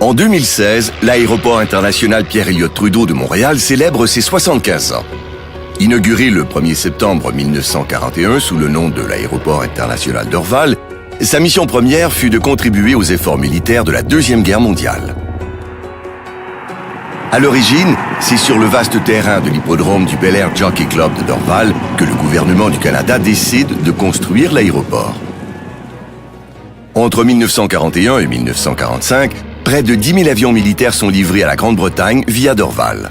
En 2016, l'aéroport international Pierre-Elliott Trudeau de Montréal célèbre ses 75 ans. Inauguré le 1er septembre 1941 sous le nom de l'aéroport international d'Orval, sa mission première fut de contribuer aux efforts militaires de la Deuxième Guerre mondiale. À l'origine, c'est sur le vaste terrain de l'hippodrome du Bel Air Jockey Club de Dorval que le gouvernement du Canada décide de construire l'aéroport. Entre 1941 et 1945, près de 10 000 avions militaires sont livrés à la Grande-Bretagne via Dorval.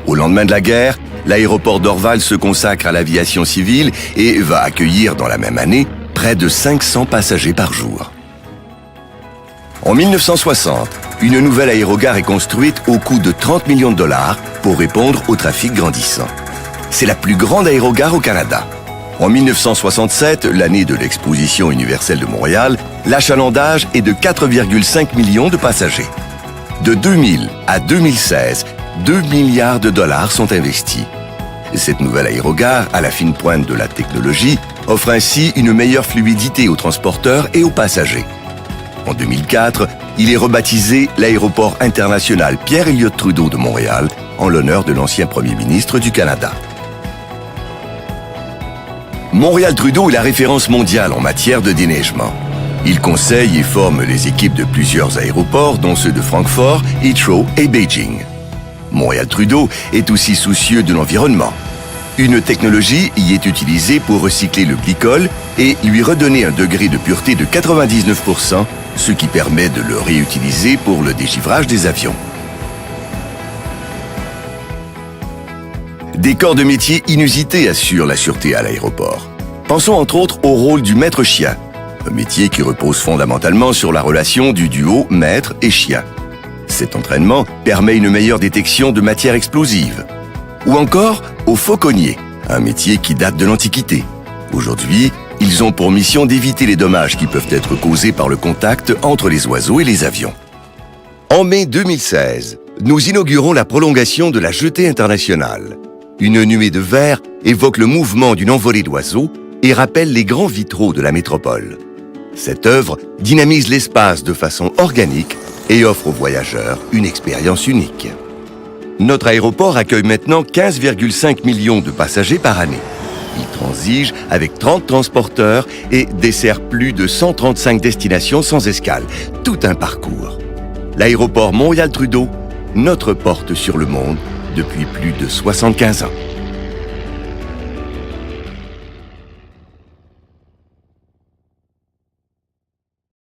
Au lendemain de la guerre, l'aéroport d'Orval se consacre à l'aviation civile et va accueillir dans la même année près de 500 passagers par jour. En 1960, une nouvelle aérogare est construite au coût de 30 millions de dollars pour répondre au trafic grandissant. C'est la plus grande aérogare au Canada. En 1967, l'année de l'Exposition universelle de Montréal, l'achalandage est de 4,5 millions de passagers. De 2000 à 2016, 2 milliards de dollars sont investis. Cette nouvelle aérogare, à la fine pointe de la technologie, offre ainsi une meilleure fluidité aux transporteurs et aux passagers. En 2004, il est rebaptisé l'aéroport international Pierre-Elliott Trudeau de Montréal en l'honneur de l'ancien premier ministre du Canada. Montréal-Trudeau est la référence mondiale en matière de déneigement. Il conseille et forme les équipes de plusieurs aéroports, dont ceux de Francfort, Heathrow et Beijing. Montréal-Trudeau est aussi soucieux de l'environnement. Une technologie y est utilisée pour recycler le glycol et lui redonner un degré de pureté de 99%, ce qui permet de le réutiliser pour le dégivrage des avions. Des corps de métier inusités assurent la sûreté à l'aéroport. Pensons entre autres au rôle du maître-chien, un métier qui repose fondamentalement sur la relation du duo maître et chien. Cet entraînement permet une meilleure détection de matières explosives. Ou encore aux fauconniers, un métier qui date de l'Antiquité. Aujourd'hui, ils ont pour mission d'éviter les dommages qui peuvent être causés par le contact entre les oiseaux et les avions. En mai 2016, nous inaugurons la prolongation de la jetée internationale. Une nuée de verre évoque le mouvement d'une envolée d'oiseaux et rappelle les grands vitraux de la métropole. Cette œuvre dynamise l'espace de façon organique et offre aux voyageurs une expérience unique. Notre aéroport accueille maintenant 15,5 millions de passagers par année. Il transige avec 30 transporteurs et dessert plus de 135 destinations sans escale. Tout un parcours. L'aéroport Montréal-Trudeau, notre porte sur le monde depuis plus de 75 ans.